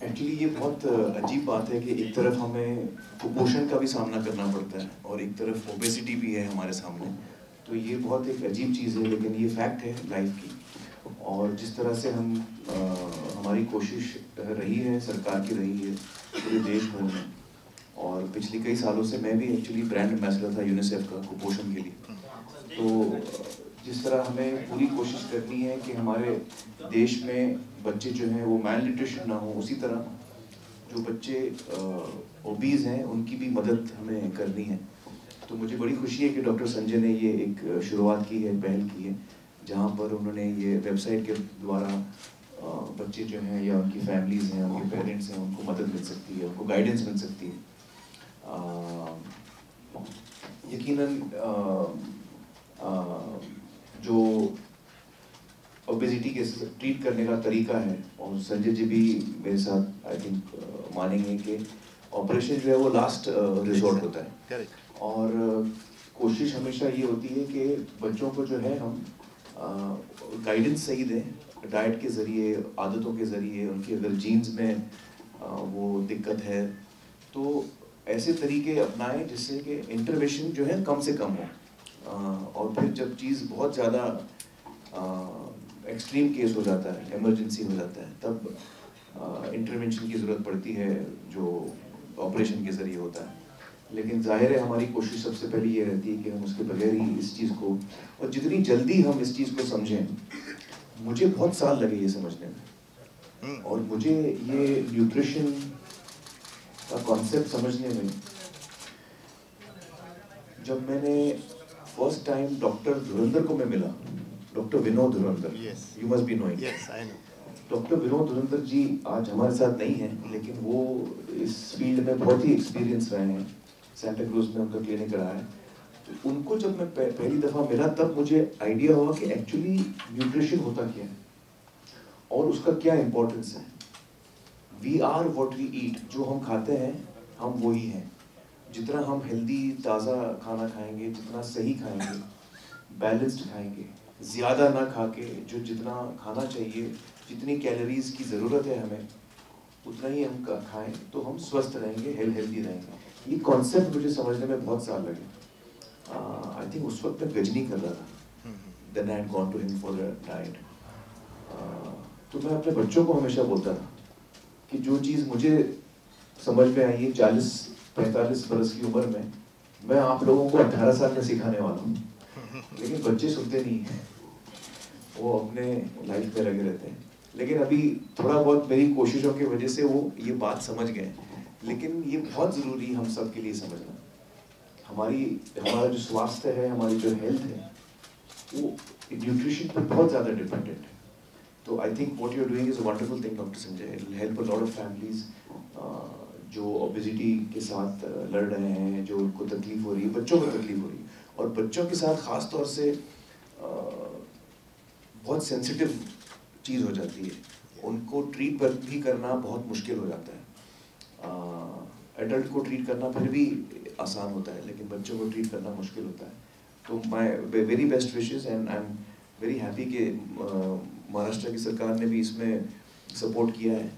Actually ये बहुत अजीब बात है कि एक तरफ हमें कुपोषण का भी सामना करना पड़ता है और एक तरफ ओबेसिटी भी है हमारे सामने। तो ये बहुत एक अजीब चीज़ है, लेकिन ये फैक्ट है लाइफ की। और जिस तरह से हमारी कोशिश रही है, सरकार की रही है पूरे देश भर में, और पिछले कई सालों से मैं भी एक्चुअली ब्रांड एम्बेसडर था यूनिसेफ का कुपोषण के लिए। तो जिस तरह हमें पूरी कोशिश करनी है कि हमारे देश में बच्चे जो हैं वो मैल न्यूट्रिशन ना हो, उसी तरह जो बच्चे ओबीज हैं उनकी भी मदद हमें करनी है। तो मुझे बड़ी खुशी है कि डॉक्टर संजय ने ये एक शुरुआत की है, पहल की है, जहाँ पर उन्होंने ये वेबसाइट के द्वारा बच्चे जो हैं या उनकी फैमिलीज हैं, उनके पेरेंट्स हैं, उनको मदद मिल सकती है, उनको गाइडेंस मिल सकती है। यकीनन जो ओबेसिटी के ट्रीट करने का तरीका है, और संजय जी भी मेरे साथ आई थिंक मानेंगे कि ऑपरेशन जो है वो लास्ट रिजॉर्ट होता है। और कोशिश हमेशा ये होती है कि बच्चों को जो है हम गाइडेंस सही दें, डाइट के ज़रिए, आदतों के ज़रिए। उनकी अगर जीन्स में वो दिक्कत है तो ऐसे तरीके अपनाएं जिससे कि इंटरवेंशन जो है कम से कम हो। और फिर जब चीज़ बहुत ज़्यादा एक्सट्रीम केस हो जाता है, इमरजेंसी हो जाता है, तब इंटरवेंशन की ज़रूरत पड़ती है जो ऑपरेशन के ज़रिए होता है। लेकिन जाहिर है हमारी कोशिश सबसे पहले ये रहती है कि हम उसके बगैर ही इस चीज़ को, और जितनी जल्दी हम इस चीज़ को समझें, मुझे बहुत साल लगे ये समझने में, और मुझे ये न्यूट्रिशन का कॉन्सेप्ट समझने में जब मैंने फर्स्ट टाइम डॉक्टर धुरंधर को मैं मिला, doctor Vinod Dhurandhar, you must be knowing. Doctor Vinod धुरंधर जी आज हमारे साथ नहीं हैं, लेकिन वो इस फील्ड में बहुत ही एक्सपीरियंस रहे हैं। सेंटा क्रूज में उनका क्लिनिक रहा है। तो उनको जब मैं पहली दफ़ा मिला तब मुझे आइडिया हुआ कि एक्चुअली न्यूट्रिशन होता क्या है और उसका क्या इम्पोर्टेंस है। We are what we eat, जो हम खाते हैं हम वही हैं। जितना हम हेल्दी ताज़ा खाना खाएंगे, जितना सही खाएंगे, बैलेंस्ड खाएंगे, ज़्यादा ना खा के जो जितना खाना चाहिए, जितनी कैलोरीज की ज़रूरत है हमें, उतना ही हम खाएं तो हम स्वस्थ रहेंगे, हेल्दी रहेंगे। ये कॉन्सेप्ट मुझे समझने में बहुत साल लगे। आई थिंक उस वक्त मैं गजनी कर रहा था, then I had gone to him for the diet. तो मैं अपने बच्चों को हमेशा बोलता था कि जो चीज़ मुझे समझ में आई है 40-45 बरस की उम्र में, मैं आप लोगों को 18 साल में सिखाने वाला हूँ। लेकिन बच्चे सुनते नहीं हैं, वो अपने लाइफ में लगे रहते हैं। लेकिन अभी थोड़ा बहुत मेरी कोशिशों की वजह से वो ये बात समझ गए। लेकिन ये बहुत ज़रूरी हम सब के लिए समझना, हमारा जो स्वास्थ्य है, हमारी जो हेल्थ है, वो न्यूट्रिशन पर बहुत ज़्यादा डिपेंडेंट है। तो I think what you are doing is a wonderful thing doctor Sanjay. It will help a lot of families जो ओबेसिटी के साथ लड़ रहे हैं, जो उनको तकलीफ हो रही है, बच्चों को तकलीफ हो रही है, और बच्चों के साथ ख़ास तौर से बहुत सेंसिटिव चीज़ हो जाती है। उनको ट्रीट भी करना बहुत मुश्किल हो जाता है। एडल्ट को ट्रीट करना फिर भी आसान होता है, लेकिन बच्चों को ट्रीट करना मुश्किल होता है। तो my very best wishes, and I am very happy कि महाराष्ट्र की सरकार ने भी इसमें सपोर्ट किया है।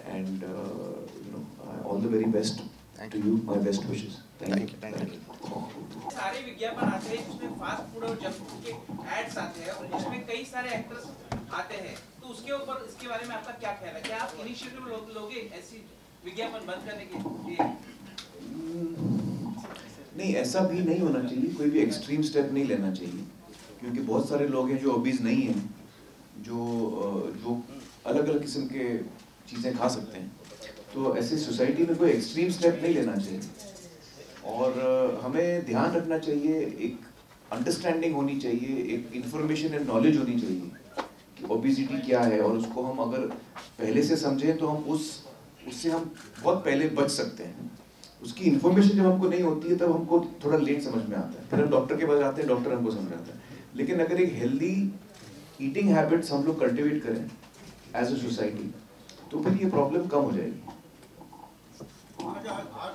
And you know, all the very best to you, my best wishes. Thank you. सारे विज्ञापन आते हैं जिसमें फास्ट फूड और जंक फूड के एड्स आते हैं, और जिसमें कई सारे एक्टर्स आते हैं, तो उसके ऊपर, इसके बारे में आपका क्या ख्याल है? क्या आप इनिशिएटिव लोगे ऐसी विज्ञापन बंद करने के लिए? नहीं, ऐसा भी नहीं होना चाहिए, कोई भी एक्सट्रीम स्टेप नहीं लेना चाहिए, क्योंकि बहुत सारे लोग हैं जो ओबीज नहीं हैं, जो अलग अलग किस्म के चीज़ें खा सकते हैं। तो ऐसे सोसाइटी में कोई एक्सट्रीम स्टेप नहीं लेना चाहिए, और हमें ध्यान रखना चाहिए, एक अंडरस्टैंडिंग होनी चाहिए, एक इंफॉर्मेशन एंड नॉलेज होनी चाहिए कि ओबेसिटी क्या है, और उसको हम अगर पहले से समझें तो हम उससे हम बहुत पहले बच सकते हैं। उसकी इन्फॉर्मेशन जब हमको नहीं होती है तब हमको थोड़ा लेट समझ में आता है, फिर हम डॉक्टर के पास जाते हैं, डॉक्टर हमको समझाता है। लेकिन अगर एक हेल्दी ईटिंग हैबिट्स हम लोग कल्टिवेट करें एज अ सोसाइटी, तो फिर ये प्रॉब्लम कम हो जाएगी।